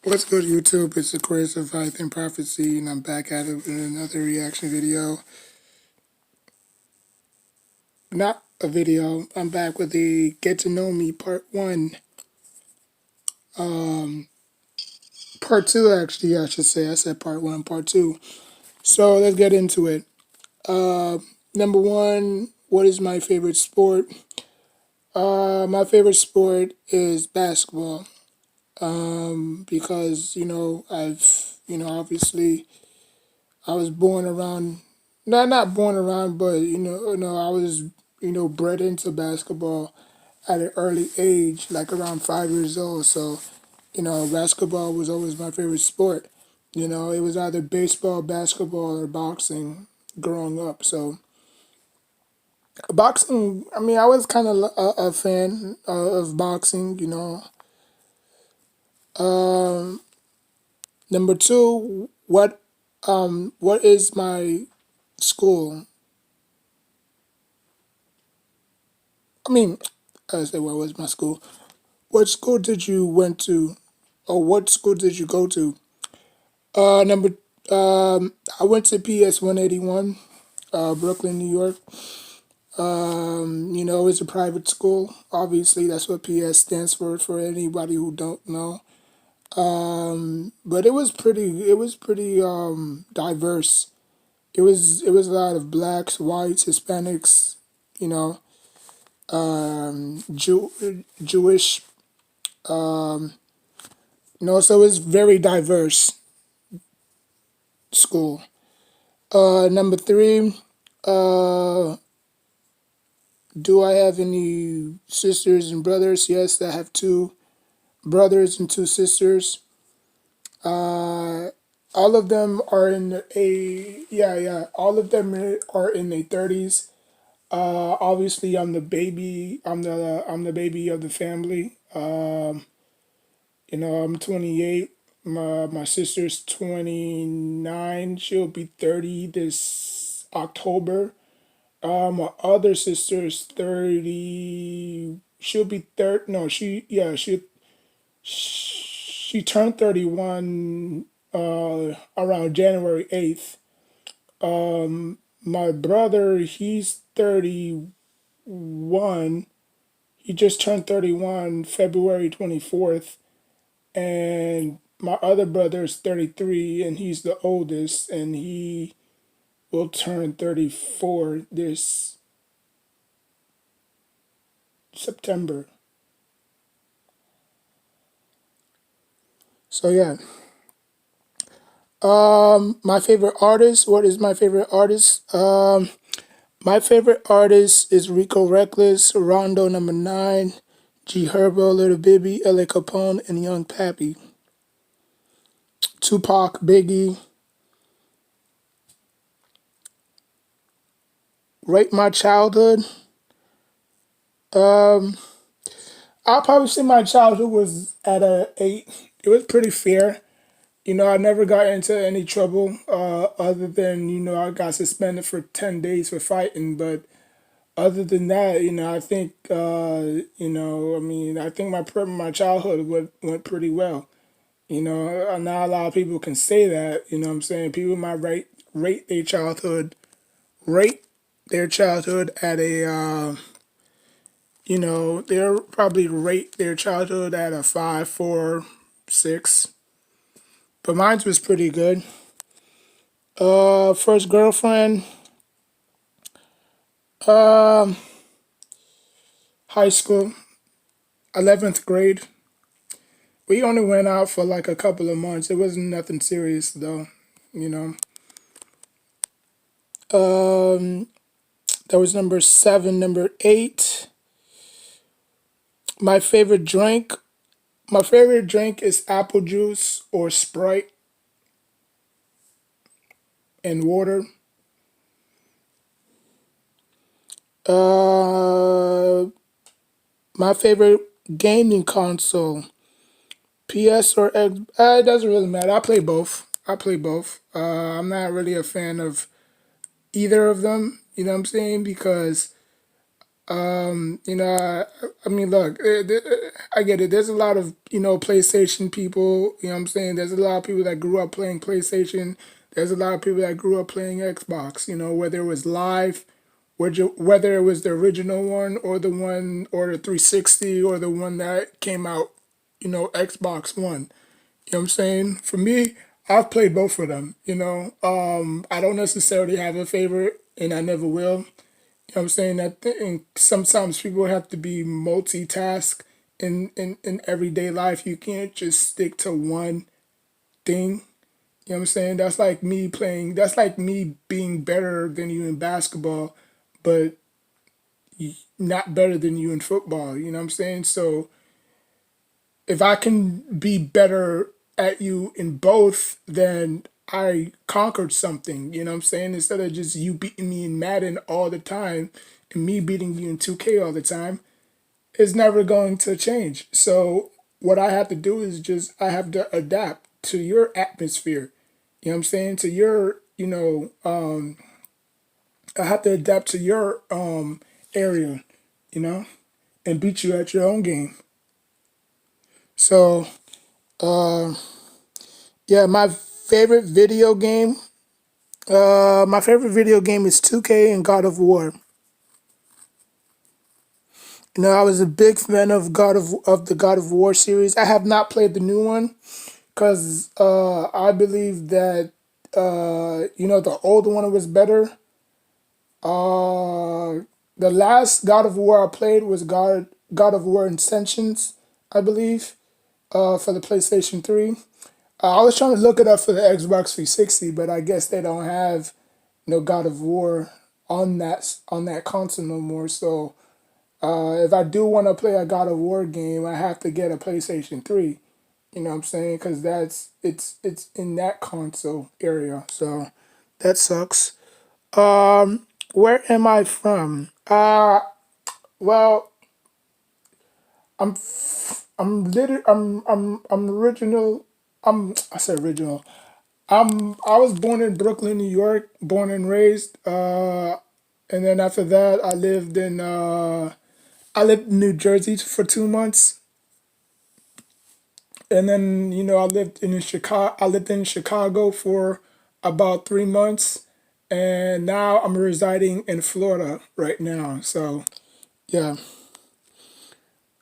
What's good, YouTube? It's the Aquarius of Faith and Prophecy, and I'm back at it with another reaction video. Not a video. I'm back with the Get to Know Me Part 1. Um, Part 2, actually, I should say. I said Part 1, Part 2. So let's get into it. Number one, what is my favorite sport? My favorite sport is basketball. Because, obviously, I was born around, not born around, but I was bred into basketball at an early age, like around 5 years old. So basketball was always my favorite sport. It was either baseball, basketball, or boxing growing up. So boxing, I mean, I was kind of a fan of boxing. Um, Number two, what is my school? I mean, I say, what was my school? What school did you went to, or what school did you go to? Number, I went to PS 181, Brooklyn, New York. It's a private school. Obviously, that's what PS stands for anybody who don't know. But it was pretty diverse. It was a lot of blacks, whites, Hispanics, you know, Jewish. Um, so it's very diverse school. Number three, uh, do I have any sisters and brothers? Yes, I have two brothers and two sisters. Uh, all of them are in yeah. All of them are in their 30s. Obviously, I'm the baby. I'm the baby of the family. I'm 28. My sister's 29. She'll be 30 this October. My other sister's 30. She'll be 30. No, she turned 31 around January 8th. My brother, he's 31. He just turned 31 February 24th. And my other brother is 33, and he's the oldest, and he will turn 34 this September. So yeah. My favorite artist. What is my favorite artist? My favorite artist is Rico Reckless, Rondo number 9, G Herbo, Little Bibby, LA Capone, and Young Pappy. Tupac, Biggie. Rate my childhood. Um, I'll probably say my childhood was at a 8. It was pretty fair. I never got into any trouble, other than, I got suspended for 10 days for fighting. But other than that, I think, I mean, I think my childhood went pretty well. Not a lot of people can say that, what I'm saying. People might rate their childhood, rate their childhood at a, they'll probably rate their childhood at a 5, 4, 6. But mine was pretty good. First girlfriend, um, high school, 11th grade. We only went out for like a couple of months. It wasn't nothing serious though, you know. Um, that was number 7. Number 8, my favorite drink. My favorite drink is apple juice or Sprite and water. Uh, my favorite gaming console, PS or X. It doesn't really matter. I play both. I'm not really a fan of either of them. You know what I'm saying? Because You know, I mean, look, I get it. There's a lot of, PlayStation people, you know what I'm saying? There's a lot of people that grew up playing PlayStation. There's a lot of people that grew up playing Xbox, whether it was live, whether it was the original one or the one or the 360 or the one that came out, Xbox One. You know what I'm saying? For me, I've played both of them, I don't necessarily have a favorite and I never will. You know what I'm saying? And sometimes people have to be multitask in everyday life. You can't just stick to one thing. You know what I'm saying? That's like me being better than you in basketball, but not better than you in football. You know what I'm saying? So if I can be better at you in both, then I conquered something. You know what I'm saying? Instead of just you beating me in Madden all the time and me beating you in 2K all the time, it's never going to change. So what I have to do is just I have to adapt to your atmosphere. You know what I'm saying? To your, I have to adapt to your area, you know, and beat you at your own game. So yeah, my favorite video game is 2K and God of War. I was a big fan of the God of War series. I have not played the new one because I believe that the old one was better. Uh, the last God of War I played was God of War Ascensions, I believe, for the PlayStation 3. I was trying to look it up for the Xbox 360, but I guess they don't have no God of War on that console no more. So if I do want to play a God of War game, I have to get a PlayStation 3. You know what I'm saying? Because it's in that console area. So that sucks. Where am I from? Well, I'm original. I said original. I was born in Brooklyn, New York, born and raised. And then after that, I lived in New Jersey for 2 months, and then I lived in Chicago for about 3 months, and now I'm residing in Florida right now. So yeah,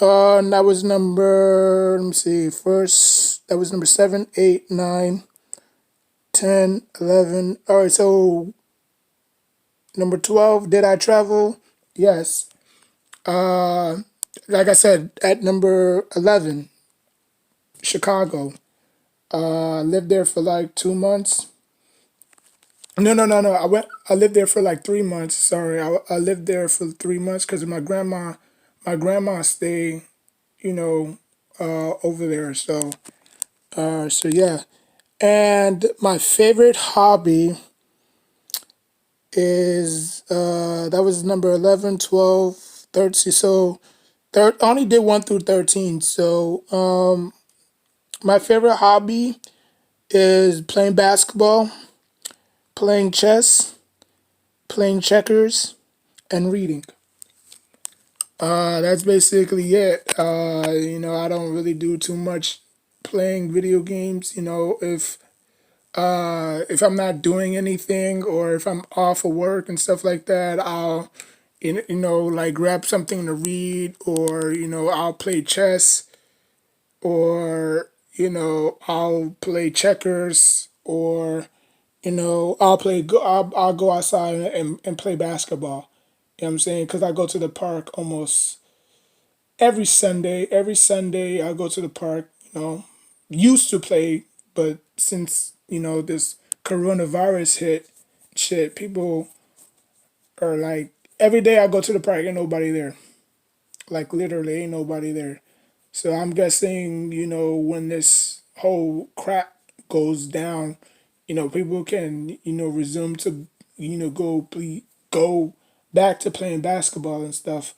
and that was number. Let me see. First, that was number 7, 8, 9, 10, 11. All right, so number 12. Did I travel? Yes. Uh, like I said, at number 11, Chicago. Lived there for like 2 months. No, no, no, no. I lived there for like 3 months. Sorry, I lived there for 3 months because my grandma stayed, over there. So yeah. And my favorite hobby is that was number 11, 12, 13. So I only did 1 through 13. So my favorite hobby is playing basketball, playing chess, playing checkers, and reading. That's basically it. I don't really do too much playing video games. If I'm not doing anything or if I'm off of work and stuff like that, I'll like grab something to read, or I'll play chess, or I'll play checkers, or I'll go outside and play basketball. You know what I'm saying? Because I go to the park almost every Sunday. Every Sunday I go to the park. Used to play, but since this coronavirus hit, shit, people are like every day I go to the park, ain't nobody there. Like literally, ain't nobody there. So I'm guessing, when this whole crap goes down, people can, resume to, go back to playing basketball and stuff.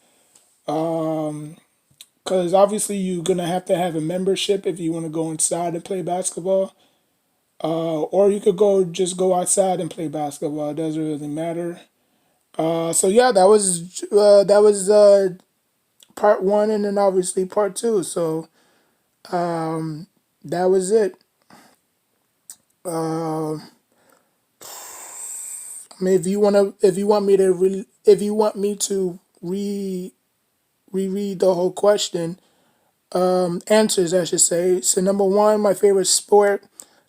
Because obviously you're gonna have to have a membership if you want to go inside and play basketball. Or you could go outside and play basketball. It doesn't really matter. So yeah, that was part one, and then obviously part two. So that was it. I mean, if you want me to, if you want me to reread the whole question, answers, I should say. So number one, my favorite sport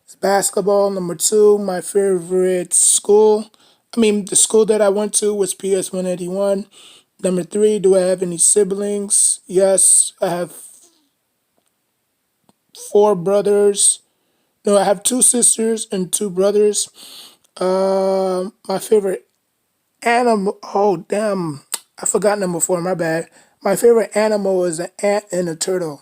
is basketball. Number two, my favorite school. I mean, the school that I went to was PS 181. Number three, do I have any siblings? Yes, I have four brothers. No, I have two sisters and two brothers. My favorite animal. Oh, damn. I forgot number four. My bad. My favorite animal is an ant and a turtle.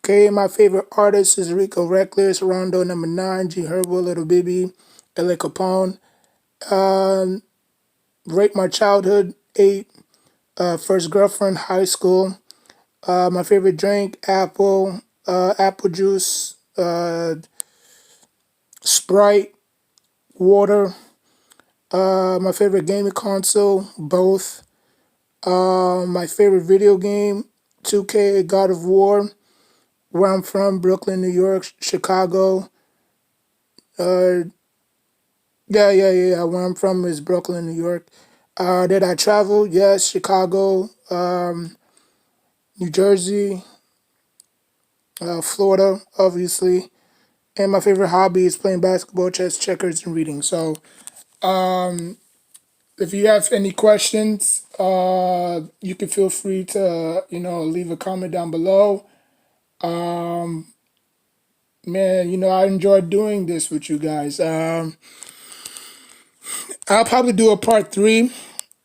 Okay, my favorite artist is Rico Reckless, Rondo number nine, G Herbo, Little Baby, L.A. Capone. Rate my childhood, eight. First girlfriend, high school. My favorite drink, apple juice, Sprite, water. My favorite gaming console, both. My favorite video game, 2K, God of War. Where I'm from, Brooklyn, New York, Chicago. Uh, yeah. Where I'm from is Brooklyn, New York. Did I travel? Yes, Chicago, New Jersey, Florida, obviously. And my favorite hobby is playing basketball, chess, checkers, and reading. So, if you have any questions, you can feel free to, leave a comment down below. Man, I enjoyed doing this with you guys. I'll probably do a part three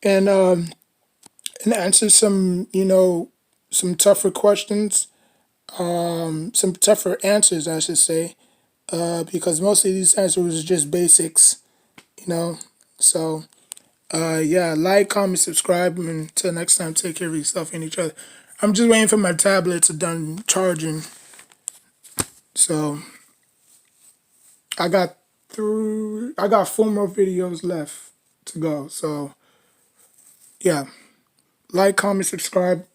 and and answer some, some tougher questions, some tougher answers, I should say, because most of these answers was just basics, you know. So, yeah, like, comment, subscribe, and until next time, take care of yourself and each other. I'm just waiting for my tablet to done charging, so I got four more videos left to go. So, yeah, like, comment, subscribe.